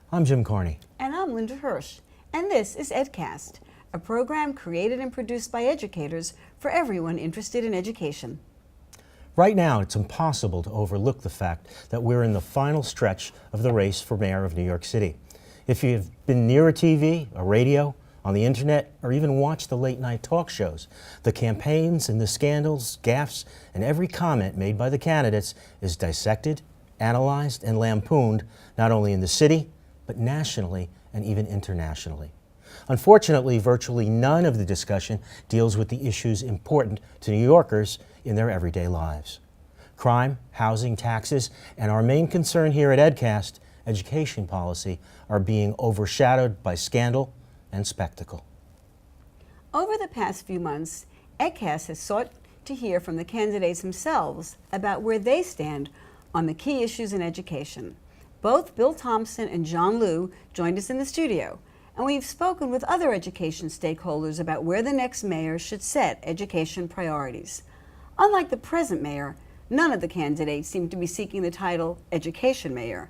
I'm Jim Carney. And I'm Linda Hirsch. And this is EdCast, a program created and produced by educators for everyone interested in education. Right now, it's impossible to overlook the fact that we're in the final stretch of the race for mayor of New York City. If you've been near a TV, a radio, on the internet, or even watched the late-night talk shows, the campaigns and the scandals, gaffes, and every comment made by the candidates is dissected, analyzed, and lampooned, not only in the city, but nationally and even internationally. Unfortunately, virtually none of the discussion deals with the issues important to New Yorkers in their everyday lives. Crime, housing, taxes, and our main concern here at EdCast, education policy, are being overshadowed by scandal and spectacle. Over the past few months, EdCast has sought to hear from the candidates themselves about where they stand on the key issues in education. Both Bill Thompson and John Liu joined us in the studio, and we've spoken with other education stakeholders about where the next mayor should set education priorities. Unlike the present mayor, none of the candidates seem to be seeking the title education mayor.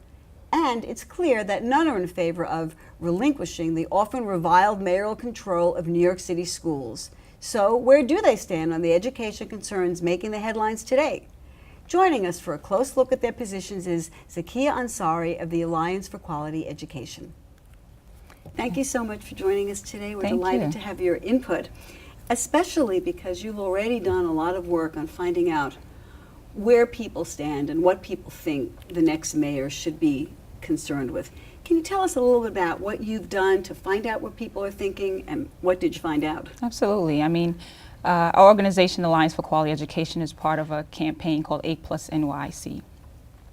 And it's clear that none are in favor of relinquishing the often reviled mayoral control of New York City schools. So where do they stand on the education concerns making the headlines today? Joining us for a close look at their positions is Zakiyah Ansari of the Alliance for Quality Education. Thank you so much for joining us today. We're delighted to have your input, especially because you've already done a lot of work on finding out where people stand and what people think the next mayor should be concerned with. Can you tell us a little bit about what you've done to find out what people are thinking, and what did you find out? Absolutely. I mean, our organization, Alliance for Quality Education, is part of a campaign called A+ NYC.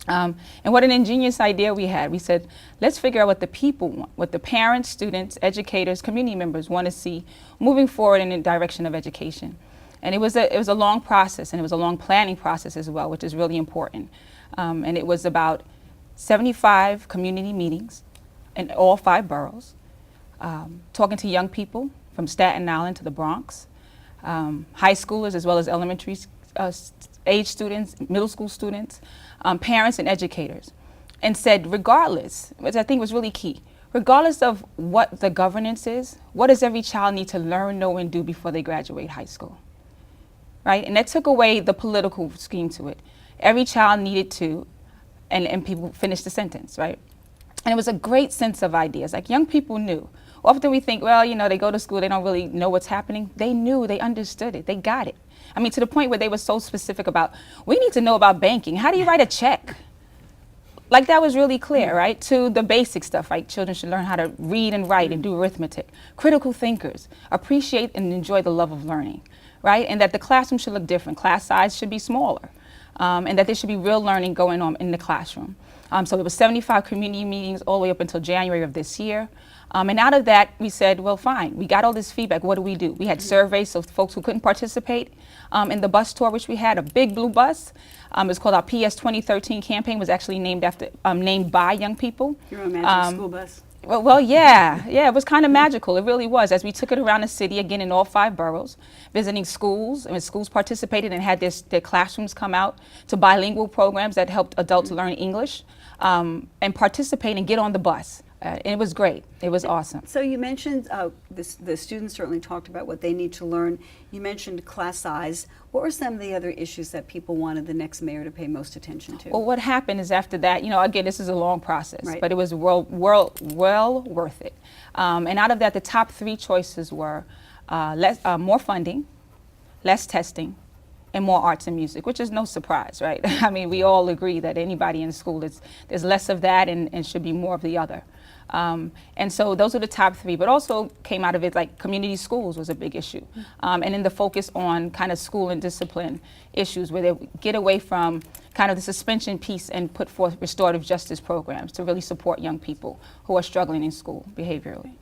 And what an ingenious idea we had. We said, let's figure out what the people want, what the parents, students, educators, community members want to see moving forward in the direction of education. And it was a long process, and it was a long planning process as well, which is really important. And it was about 75 community meetings in all 5 boroughs, talking to young people from Staten Island to the Bronx, high schoolers as well as elementary age students, middle school students, parents and educators, and said regardless, which I think was really key, regardless of what the governance is, what does every child need to learn, know, and do before they graduate high school? Right? And that took away the political scheme to it. Every child needed to, and people finished the sentence, right? And it was a great sense of ideas. Like, young people knew. Often we think, well, you know, they go to school, they don't really know what's happening. They knew, they understood it, they got it. I mean, to the point where they were so specific about, we need to know about banking. How do you write a check? Like, that was really clear, right? To the basic stuff, right? Children should learn how to read and write and do arithmetic. Critical thinkers, appreciate and enjoy the love of learning, right? And that the classroom should look different. Class size should be smaller, and that there should be real learning going on in the classroom. So it was 75 community meetings all the way up until January of this year. And out of that, we said, well, fine, we got all this feedback, what do? We had surveys, so folks who couldn't participate in the bus tour, which we had, a big blue bus. It's called our PS 2013 campaign, was actually named by young people. Your own magic school bus. Well, yeah, it was kind of magical. It really was. As we took it around the city, again, in all 5 boroughs, visiting schools, and schools participated and had their classrooms come out to bilingual programs that helped adults learn English, and participate and get on the bus. And it was great. It was awesome. So you mentioned the students certainly talked about what they need to learn. You mentioned class size. What were some of the other issues that people wanted the next mayor to pay most attention to? Well, what happened is after that, you know, again, this is a long process, right, but it was well worth it. And out of that, the top 3 choices were more funding, less testing, and more arts and music, which is no surprise, right? I mean, we all agree that anybody in school, there's less of that and should be more of the other. And so those are the top 3, but also came out of it, like community schools was a big issue. And then the focus on kind of school and discipline issues, where they get away from kind of the suspension piece and put forth restorative justice programs to really support young people who are struggling in school behaviorally.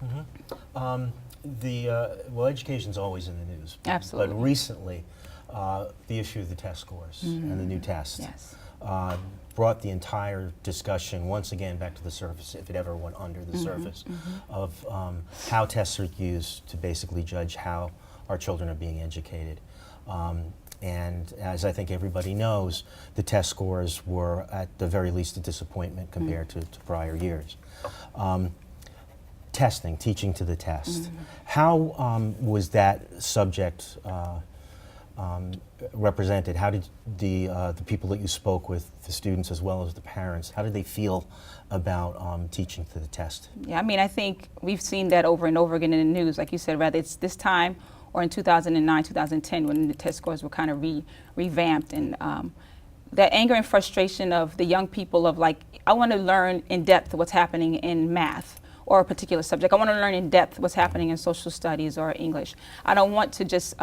Mm-hmm. Well, education's always in the news. Absolutely. But recently, the issue of the test scores and the new tests. Yes. Brought the entire discussion once again back to the surface, if it ever went under the surface, of how tests are used to basically judge how our children are being educated. And as I think everybody knows, the test scores were at the very least a disappointment compared to prior years. Testing, teaching to the test. How was that subject represented? How did the people that you spoke with, the students as well as the parents, how did they feel about teaching to the test? Yeah, I mean, I think we've seen that over and over again in the news. Like you said, whether it's this time or in 2009, 2010, when the test scores were kind of revamped. And that anger and frustration of the young people of like, I want to learn in depth what's happening in math or a particular subject. I want to learn in depth what's happening in social studies or English. I don't want to just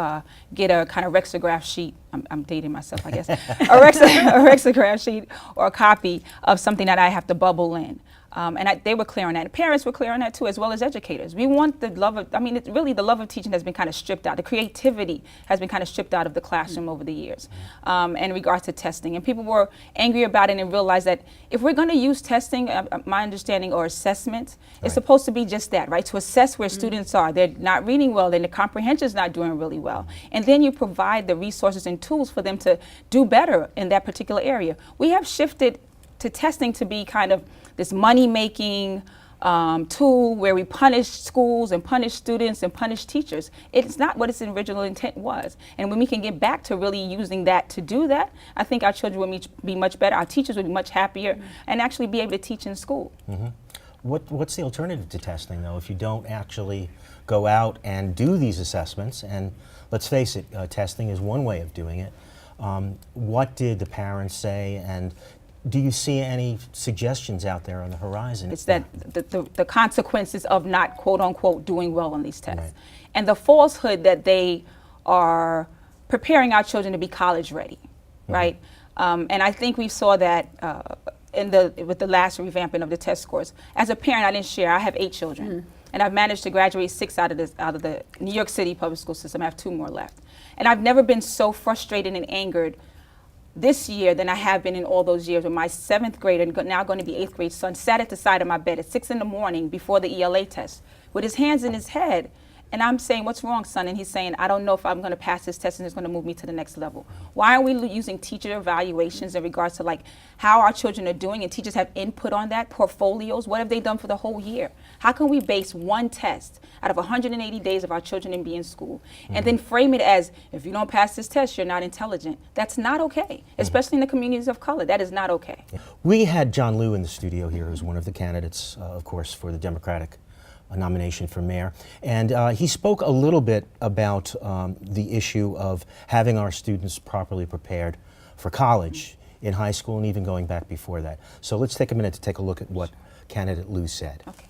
get a kind of rexograph sheet. I'm dating myself, I guess. a rexograph sheet or a copy of something that I have to bubble in. And they were clear on that. Parents were clear on that too, as well as educators. We want the love of, I mean, really the love of teaching has been kind of stripped out. The creativity has been kind of stripped out of the classroom over the years in regards to testing. And people were angry about it and realized that if we're going to use testing, my understanding, or assessment, it's supposed to be just that, right? To assess where students are. They're not reading well, then the comprehension is not doing really well. And then you provide the resources and tools for them to do better in that particular area. We have shifted to testing to be kind of this money-making tool where we punish schools and punish students and punish teachers. It's not what its original intent was. And when we can get back to really using that to do that, I think our children would be much better, our teachers would be much happier, and actually be able to teach in school. What's the alternative to testing, though, if you don't actually go out and do these assessments? And let's face it, testing is one way of doing it. What did the parents say, and do you see any suggestions out there on the horizon? It's that the consequences of not, quote unquote, doing well on these tests. And the falsehood that they are preparing our children to be college ready, right? And I think we saw that with the last revamping of the test scores. As a parent, I didn't share. I have 8 children. And I've managed to graduate 6 out of the New York City public school system. I have 2 more left. And I've never been so frustrated and angered this year than I have been in all those years. When my 7th grade and now going to be 8th grade son sat at the side of my bed at 6 in the morning before the ELA test with his hands in his head. And I'm saying, what's wrong, son? And he's saying, I don't know if I'm going to pass this test and it's going to move me to the next level. Why are we using teacher evaluations in regards to like how our children are doing, and teachers have input on that, portfolios? What have they done for the whole year? How can we base one test out of 180 days of our children in being in school and then frame it as, if you don't pass this test, you're not intelligent? That's not okay, especially in the communities of color. That is not okay. We had John Liu in the studio here as one of the candidates, of course, for the Democratic nomination for mayor. And he spoke a little bit about the issue of having our students properly prepared for college, in high school, and even going back before that. So let's take a minute to take a look at what candidate Liu said. Okay.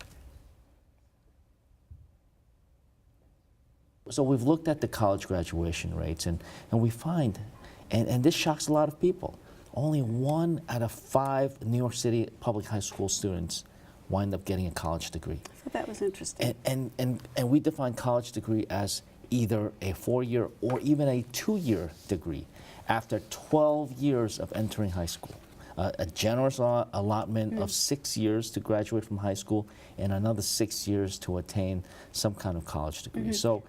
So we've looked at the college graduation rates, and we find, and this shocks a lot of people, only 1 out of 5 New York City public high school students wind up getting a college degree. So that was interesting. And we define college degree as either a 4-year or even a 2-year degree after 12 years of entering high school. A generous allotment of 6 years to graduate from high school and another 6 years to attain some kind of college degree. So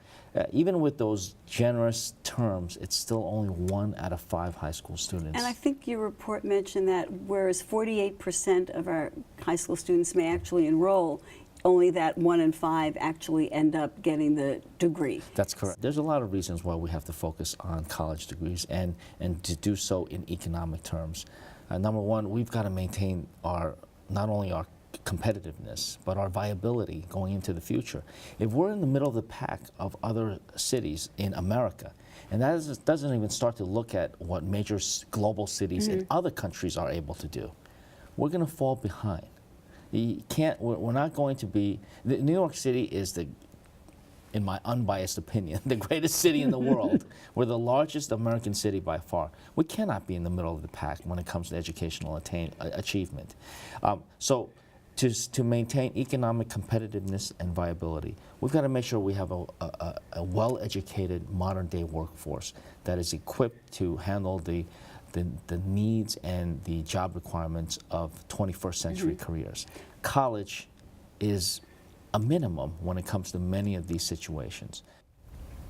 even with those generous terms, it's still only 1 out of 5 high school students. And I think your report mentioned that whereas 48% of our high school students may actually enroll, only that 1 in 5 actually end up getting the degree. That's correct. There's a lot of reasons why we have to focus on college degrees and to do so in economic terms. Number one, we've got to maintain not only our competitiveness, but our viability going into the future. If we're in the middle of the pack of other cities in America, and that doesn't even start to look at what major global cities in other countries are able to do, we're going to fall behind. You can't, we're not going to be, New York City is in my unbiased opinion, the greatest city in the world. We're the largest American city by far. We cannot be in the middle of the pack when it comes to educational achievement. So to maintain economic competitiveness and viability, we've got to make sure we have a well-educated modern-day workforce that is equipped to handle the needs and the job requirements of 21st century careers. College is a minimum when it comes to many of these situations.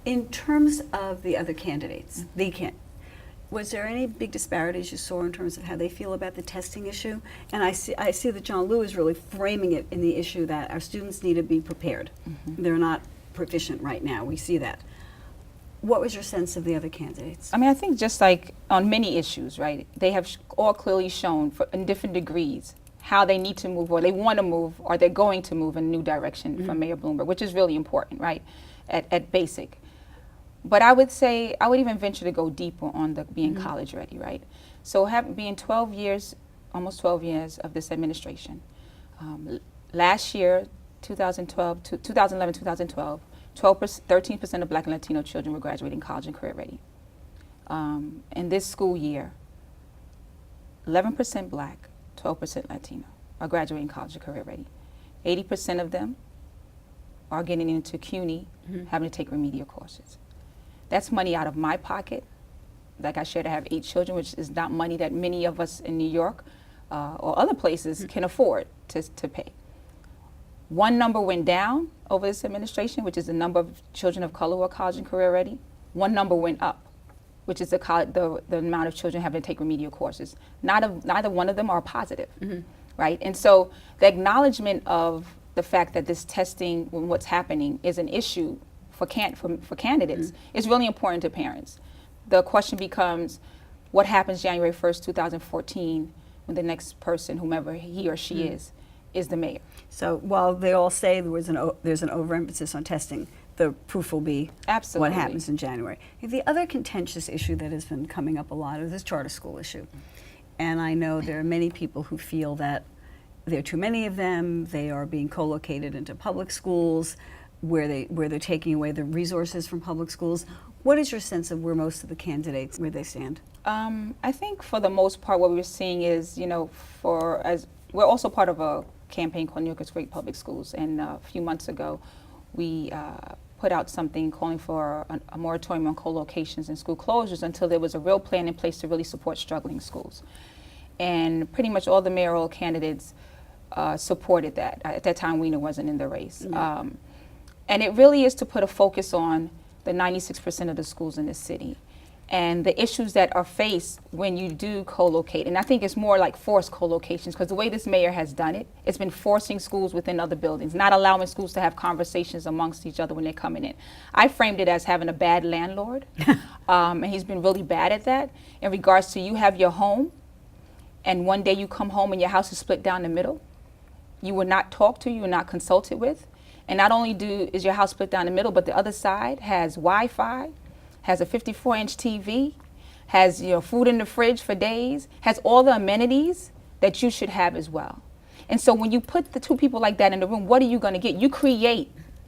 In terms of the other candidates, Was there any big disparities you saw in terms of how they feel about the testing issue? And I see that John Liu is really framing it in the issue that our students need to be prepared. They're not proficient right now. We see that. What was your sense of the other candidates? I mean, I think just like on many issues, right, they have all clearly shown in different degrees how they need to move, or they want to move, or they're going to move in a new direction from Mayor Bloomberg, which is really important, right, at basic. But I would say, I would even venture to go deeper on the being college ready, right? So being 12 years, almost 12 years of this administration, last year, 2012, 2011, 2012, 13% of Black and Latino children were graduating college and career ready. In this school year, 11% Black, 12% Latino are graduating college and career ready. 80% of them are getting into CUNY, having to take remedial courses. That's money out of my pocket. Like I shared, I have 8 children, which is not money that many of us in New York or other places can afford to pay. One number went down over this administration, which is the number of children of color who are college and career ready. One number went up, which is the amount of children having to take remedial courses. Neither one of them are positive, right? And so the acknowledgement of the fact that this testing, when what's happening, is an issue for candidates is really important to parents. The question becomes, what happens January 1st, 2014, when the next person, whomever he or she is the mayor? So while they all say there's an overemphasis on testing, the proof will be what happens in January. The other contentious issue that has been coming up a lot is this charter school issue. And I know there are many people who feel that there are too many of them, they are being co-located into public schools, where they're taking away the resources from public schools. What is your sense of where most of the candidates, where they stand? I think for the most part what we're seeing is, we're also part of a campaign called New York's Great Public Schools, and a few months ago we put out something calling for a moratorium on co-locations and school closures until there was a real plan in place to really support struggling schools. And pretty much all the mayoral candidates supported that. At that time, Weena wasn't in the race. And it really is to put a focus on the 96% of the schools in this city and the issues that are faced when you do co-locate. And I think it's more like forced co-locations, because the way this mayor has done it, it's been forcing schools within other buildings, not allowing schools to have conversations amongst each other when they're coming in. I framed it as having a bad landlord, and he's been really bad at that in regards to you have your home, and one day you come home and your house is split down the middle. You were not talked to, you were not consulted with. And not only is your house split down the middle, but the other side has Wi-Fi, has a 54-inch TV, has food in the fridge for days, has all the amenities that you should have as well. And so when you put the two people like that in the room, what are you going to get?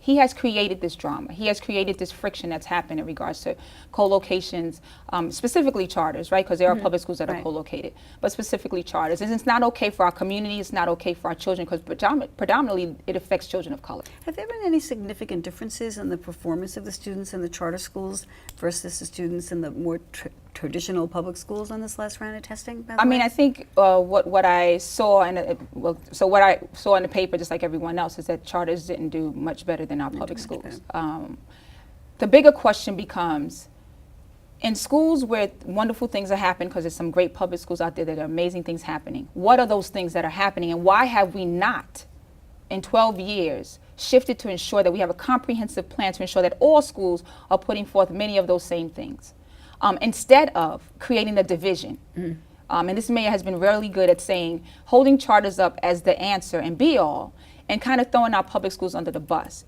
He has created this drama. He has created this friction that's happened in regards to co-locations, specifically charters, right? Because there are public schools that are co-located, but specifically charters. And it's not okay for our community, it's not okay for our children, because predominantly it affects children of color. Have there been any significant differences in the performance of the students in the charter schools versus the students in the more traditional public schools on this last round of testing? I mean, I think what I saw, what I saw in the paper, just like everyone else, is that charters didn't do much better than our public schools. The bigger question becomes, in schools where wonderful things are happening, because there's some great public schools out there that are amazing things happening, what are those things that are happening, and why have we not, in 12 years, shifted to ensure that we have a comprehensive plan to ensure that all schools are putting forth many of those same things, instead of creating a division? And this mayor has been really good at holding charters up as the answer and be all, and kind of throwing our public schools under the bus.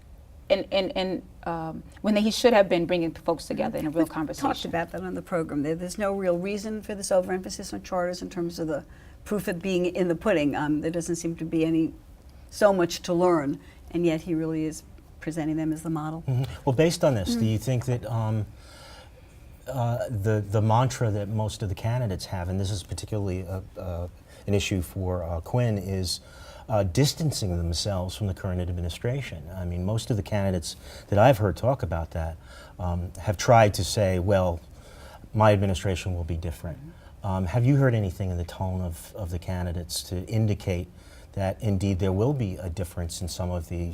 When he should have been bringing folks together in a real conversation. We've talked about that on the program. There's no real reason for this overemphasis on charters in terms of the proof of being in the pudding. There doesn't seem to be so much to learn, and yet he really is presenting them as the model. Well, based on this, do you think that the mantra that most of the candidates have, and this is particularly an issue for Quinn, is distancing themselves from the current administration? I mean, most of the candidates that I've heard talk about that have tried to say, well, my administration will be different. Have you heard anything in the tone of the candidates to indicate that indeed there will be a difference in some of the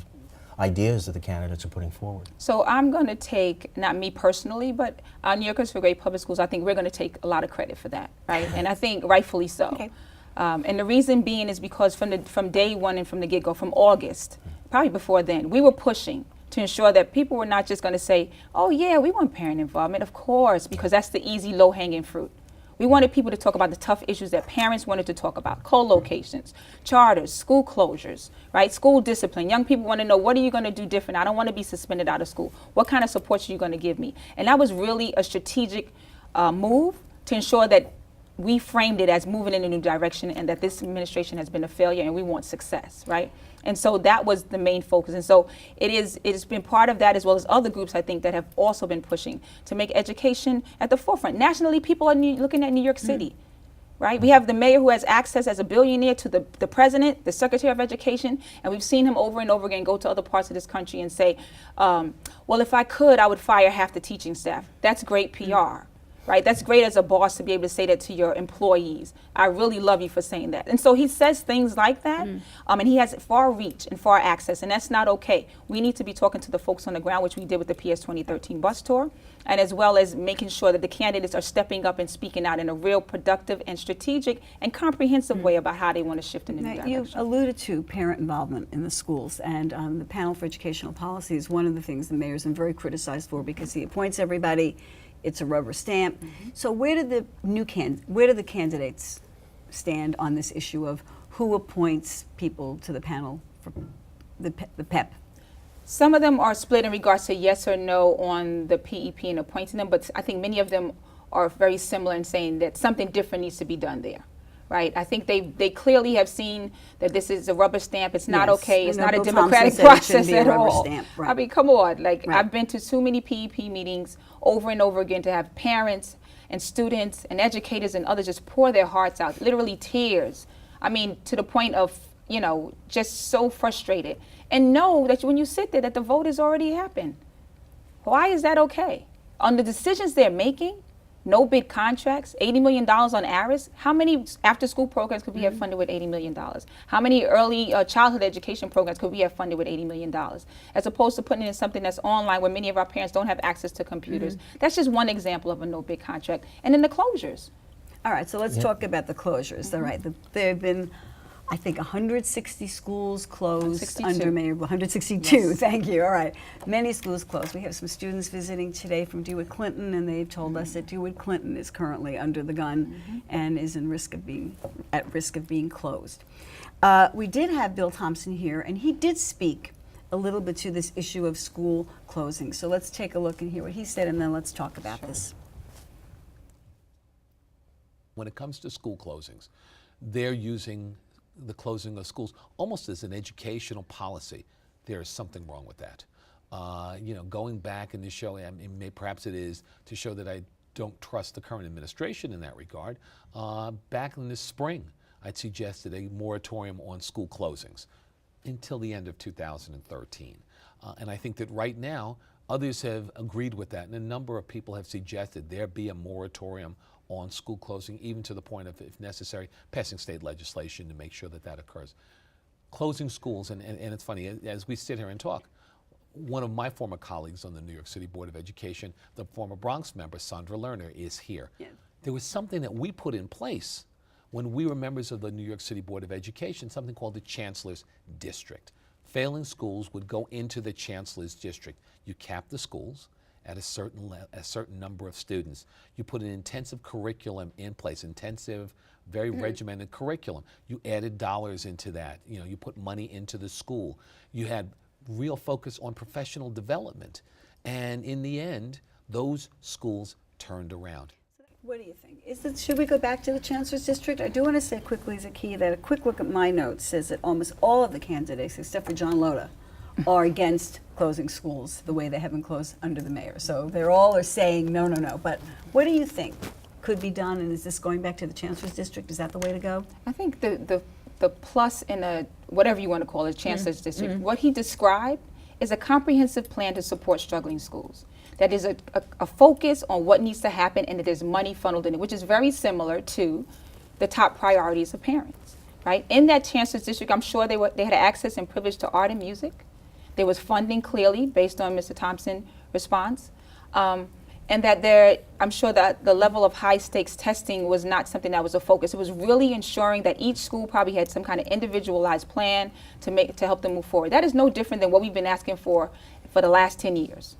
ideas that the candidates are putting forward? So I'm going to take, not me personally, but New Yorkers for Great Public Schools, I think we're going to take a lot of credit for that, right? And I think rightfully so. Okay. And the reason being is because from day one and from the get-go, from August, probably before then, we were pushing to ensure that people were not just going to say, oh yeah, we want parent involvement, of course, because that's the easy, low-hanging fruit. We wanted people to talk about the tough issues that parents wanted to talk about: co-locations, charters, school closures, right? School discipline. Young people want to know, what are you going to do different? I don't want to be suspended out of school. What kind of support are you going to give me? And that was really a strategic move to ensure that we framed it as moving in a new direction, and that this administration has been a failure and we want success, right? And so that was the main focus. And so it has been part of that, as well as other groups, I think, that have also been pushing to make education at the forefront. Nationally, people are looking at New York City, right? We have the mayor who has access as a billionaire to the president, the secretary of education, and we've seen him over and over again go to other parts of this country and say, well, if I could, I would fire half the teaching staff. That's great PR. Right? That's great as a boss to be able to say that to your employees. I really love you for saying that. And so he says things like that, and he has far reach and far access, and that's not okay. We need to be talking to the folks on the ground, which we did with the PS 2013 bus tour, and as well as making sure that the candidates are stepping up and speaking out in a real productive and strategic and comprehensive way about how they want to shift in the new Now, direction. you alluded to parent involvement in the schools, and the panel for educational policy is one of the things the mayor's been very criticized for, because he appoints everybody. It's a rubber stamp. So where do the candidates stand on this issue of who appoints people to the panel for the PEP? Some of them are split in regards to yes or no on the PEP and appointing them, but I think many of them are very similar in saying that something different needs to be done there. Right? I think they clearly have seen that this is a rubber stamp. It's not okay. It's not a democratic process at all. Right. I mean, come on. Like, Right. I've been to too many PEP meetings over and over again to have parents and students and educators and others just pour their hearts out, literally tears. I mean, to the point of, just so frustrated. And know that when you sit there, that the vote has already happened. Why is that okay? On the decisions they're making, no bid contracts, $80 million on ARIS. How many after-school programs could we have funded with $80 million? How many early childhood education programs could we have funded with $80 million? As opposed to putting it in something that's online where many of our parents don't have access to computers. That's just one example of a no bid contract. And then the closures. All right, so let's talk about the closures. All right, there have been, I think, 160 schools closed 162. under Mayor, 162, Yes. thank you, all right. Many schools closed. We have some students visiting today from DeWitt Clinton, and they've told us that DeWitt Clinton is currently under the gun and is at risk of being closed. We did have Bill Thompson here, and he did speak a little bit to this issue of school closing. So let's take a look and hear what he said, and then let's talk about this. When it comes to school closings, they're using the closing of schools almost as an educational policy. There is something wrong with that. Going back and to show, perhaps it is to show that I don't trust the current administration in that regard. Back in the spring, I'd suggested a moratorium on school closings until the end of 2013. And I think that right now, others have agreed with that, and a number of people have suggested there be a moratorium on school closing, even to the point of, if necessary, passing state legislation to make sure that that occurs. Closing schools, and it's funny, as we sit here and talk, one of my former colleagues on the New York City Board of Education, the former Bronx member, Sandra Lerner, is here. Yeah. There was something that we put in place when we were members of the New York City Board of Education, something called the Chancellors District. Failing schools would go into the Chancellors District. You cap the schools at a certain number of students. You put an intensive curriculum in place, very regimented curriculum. You added dollars into that. You put money into the school. You had real focus on professional development. And in the end, those schools turned around. What do you think? Should we go back to the Chancellor's District? I do want to say quickly, Zakiyah, that a quick look at my notes says that almost all of the candidates, except for John Loda, are against closing schools the way they have been closed under the mayor. So they're all saying no, no, no. But what do you think could be done, and is this going back to the Chancellor's District? Is that the way to go? I think the plus in a, whatever you want to call it, Chancellor's District, what he described is a comprehensive plan to support struggling schools. That is a focus on what needs to happen, and that there's money funneled in it, which is very similar to the top priorities of parents, right? In that Chancellor's District, I'm sure they had access and privilege to art and music. There was funding clearly based on Mr. Thompson's response. And that I'm sure that the level of high stakes testing was not something that was a focus. It was really ensuring that each school probably had some kind of individualized plan to help them move forward. That is no different than what we've been asking for the last 10 years,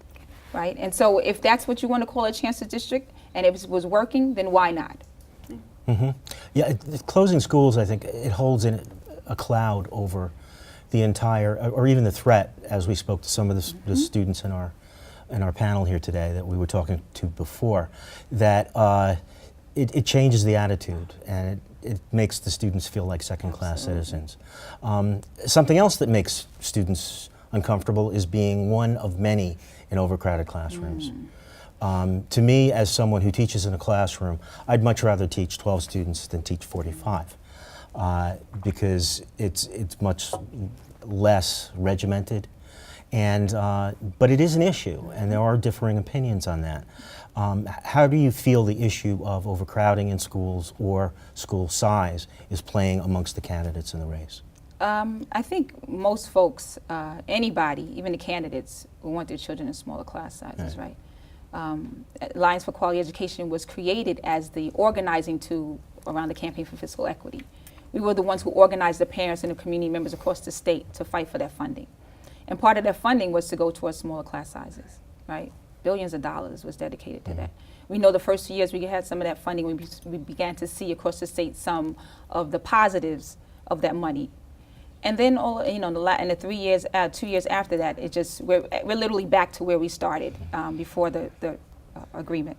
right? And so if that's what you want to call a Chancellors district and it was working, then why not? Mm-hmm. Yeah, closing schools, I think, it holds in a cloud over the entire, or even the threat, as we spoke to some of the students in our panel here today that we were talking to before, that it changes the attitude and it makes the students feel like second-class citizens. Something else that makes students uncomfortable is being one of many in overcrowded classrooms. To me, as someone who teaches in a classroom, I'd much rather teach 12 students than teach 45 because it's much less regimented. But it is an issue, and there are differing opinions on that. How do you feel the issue of overcrowding in schools or school size is playing amongst the candidates in the race? I think most folks, anybody, even the candidates, want their children in smaller class sizes, right? Alliance for Quality Education was created as the organizing tool around the Campaign for Fiscal Equity. We were the ones who organized the parents and the community members across the state to fight for that funding. And part of that funding was to go towards smaller class sizes, right? Billions of dollars was dedicated to that. We know the first 2 years we had some of that funding, we began to see across the state some of the positives of that money. And then, in the 3 years, 2 years after that, we're literally back to where we started before the agreement.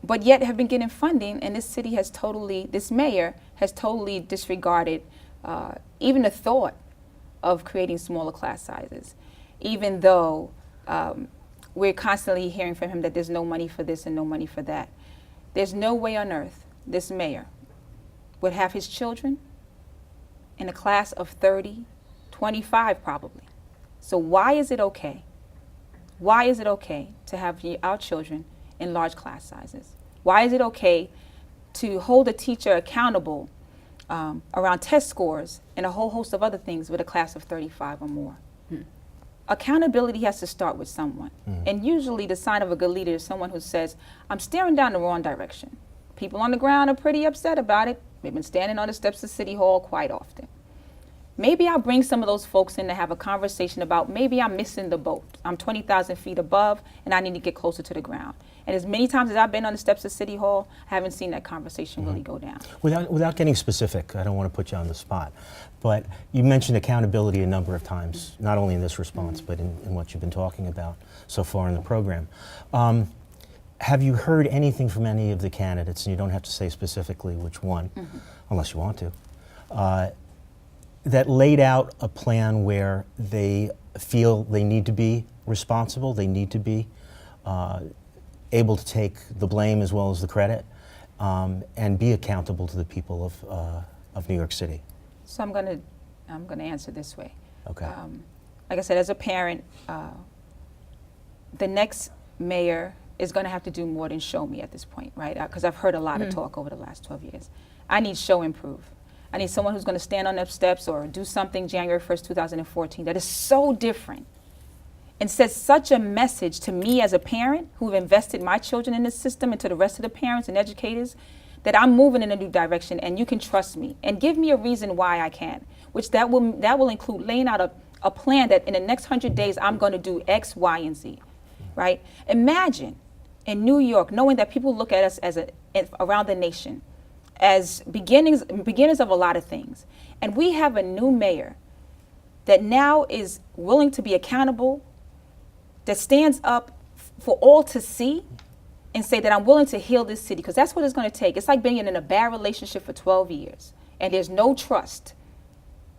But yet have been getting funding, and this mayor has totally disregarded even the thought of creating smaller class sizes, even though we're constantly hearing from him that there's no money for this and no money for that. There's no way on earth this mayor would have his children in a class of 30, 25 probably. So why is it okay? Why is it okay to have our children in large class sizes? Why is it okay to hold a teacher accountable around test scores and a whole host of other things with a class of 35 or more? Accountability has to start with someone. And usually the sign of a good leader is someone who says, I'm staring down the wrong direction. People on the ground are pretty upset about it. They've been standing on the steps of City Hall quite often. Maybe I'll bring some of those folks in to have a conversation about maybe I'm missing the boat. I'm 20,000 feet above and I need to get closer to the ground. And as many times as I've been on the steps of City Hall, I haven't seen that conversation really go down. Without getting specific, I don't want to put you on the spot, but you mentioned accountability a number of times, not only in this response, but in what you've been talking about so far in the program. Have you heard anything from any of the candidates, and you don't have to say specifically which one, unless you want to, that laid out a plan where they feel they need to be responsible, they need to be able to take the blame as well as the credit, and be accountable to the people of New York City? So I'm gonna answer this way. Okay. Like I said, as a parent, the next mayor is going to have to do more than show me at this point, right? Because I've heard a lot of talk over the last 12 years. I need show and prove. I need someone who's going to stand on those steps or do something January 1st, 2014 that is so different and says such a message to me as a parent who've invested my children in this system and to the rest of the parents and educators that I'm moving in a new direction and you can trust me and give me a reason why I can, which that will include laying out a plan that in the next 100 days I'm going to do X, Y, and Z, right? Imagine in New York, knowing that people look at us around the nation as beginners of a lot of things. And we have a new mayor that now is willing to be accountable, that stands up for all to see and say that I'm willing to heal this city, because that's what it's going to take. It's like being in a bad relationship for 12 years and there's no trust.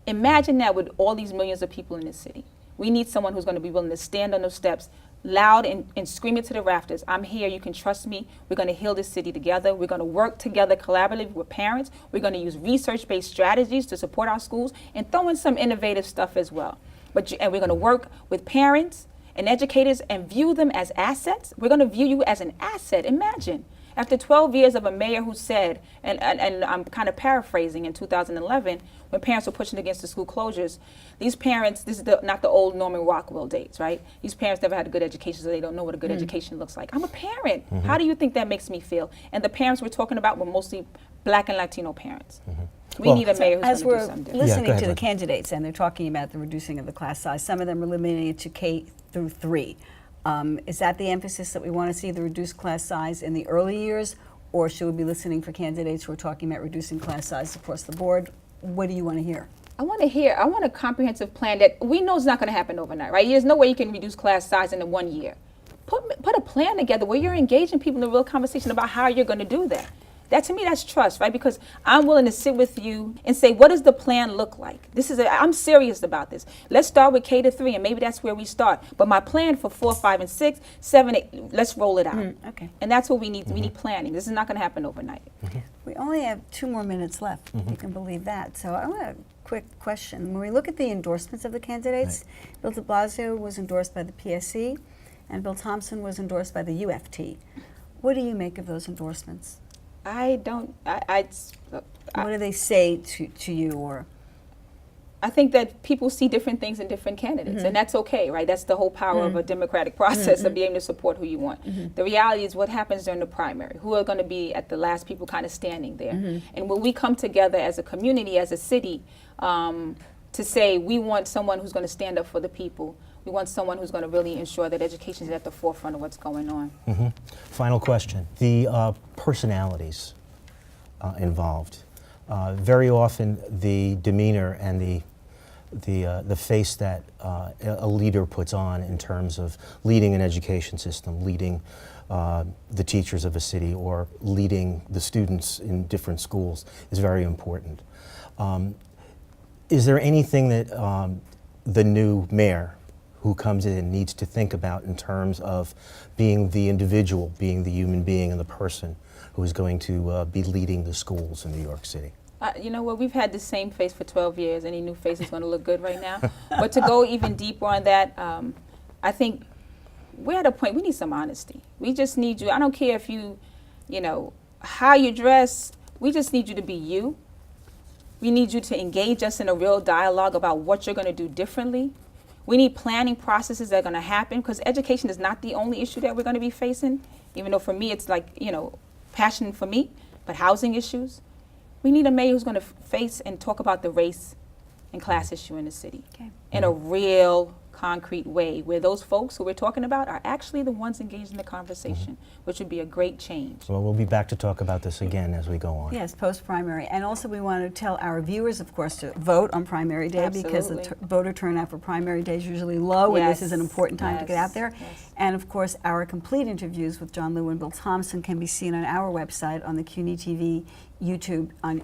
Imagine that with all these millions of people in this city. We need someone who's going to be willing to stand on those steps loud and scream it to the rafters. I'm here, you can trust me. We're going to heal this city together. We're going to work together collaboratively with parents. We're going to use research-based strategies to support our schools and throw in some innovative stuff as well. And we're going to work with parents and educators and view them as assets. We're going to view you as an asset. Imagine After 12 years of a mayor who said, and I'm kind of paraphrasing, in 2011, when parents were pushing against the school closures, these parents, this is not the old Norman Rockwell days, right? These parents never had a good education, so they don't know what a good education looks like. I'm a parent. How do you think that makes me feel? And the parents we're talking about were mostly Black and Latino parents. We Well, need a mayor who's As going to we're do something different. listening go ahead, to the Lynn. candidates, and they're talking about the reducing of the class size, some of them are limiting it to K through 3. Is that the emphasis that we want to see, the reduced class size in the early years, or should we be listening for candidates who are talking about reducing class size across the board? What do you want to hear? I want a comprehensive plan that we know is not going to happen overnight, right? There's no way you can reduce class size in 1 year. Put a plan together where you're engaging people in a real conversation about how you're going to do that. That, to me, that's trust, right? Because I'm willing to sit with you and say, what does the plan look like? I'm serious about this. Let's start with K to 3, and maybe that's where we start. But my plan for 4, 5, and 6, 7, 8, let's roll it out. Okay. And that's what we need. We need planning. This is not going to happen overnight. We only have 2 more minutes left. You can believe that. So I want a quick question. When we look at the endorsements of the candidates, Bill de Blasio was endorsed by the PSC, and Bill Thompson was endorsed by the UFT. What do you make of those endorsements? What What do they say to you, or? I think that people see different things in different candidates, and that's okay, right? That's the whole power of a democratic process of being able to support who you want. The reality is what happens during the primary, who are going to be at the last people kind of standing there. And when we come together as a community, as a city, to say we want someone who's going to stand up for the people, we want someone who's going to really ensure that education is at the forefront of what's going on. Final question. The personalities involved. Very often the demeanor and the face that a leader puts on in terms of leading an education system, leading the teachers of a city, or leading the students in different schools is very important. Is there anything that the new mayor who comes in needs to think about in terms of being the individual, being the human being and the person who is going to be leading the schools in New York City? You know what, we've had the same face for 12 years. Any new face is going to look good right now. But to go even deeper on that, I think we're at a point, we need some honesty. We just need you. I don't care if you know, how you dress. We just need you to be you. We need you to engage us in a real dialogue about what you're going to do differently. We need planning processes that are going to happen, because education is not the only issue that we're going to be facing, even though for me it's like, passion for me, but housing issues. We need a mayor who's going to face and talk about the race and class issue in the city in a real, concrete way, where those folks who we're talking about are actually the ones engaged in the conversation, which would be a great change. Well, we'll be back to talk about this again as we go on. Yes, post-primary. And also we want to tell our viewers, of course, to vote on primary day, because the Absolutely. voter turnout for primary day is usually low, and this is an Yes, important time to get out there. yes. And of course, our complete interviews with John Liu and Bill Thompson can be seen on our website, on the CUNY TV YouTube, on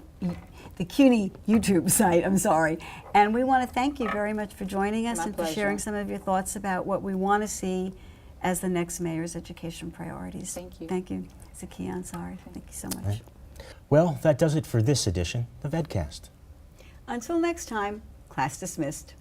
the CUNY YouTube site, I'm sorry. And we want to thank you very much for joining us My and for pleasure. sharing some of your thoughts about what we want to see as the next mayor's education priorities. Thank you. Thank you, Zakiyah Ansari. Thank you so much. Right. Well, that does it for this edition of EdCast. Until next time, class dismissed.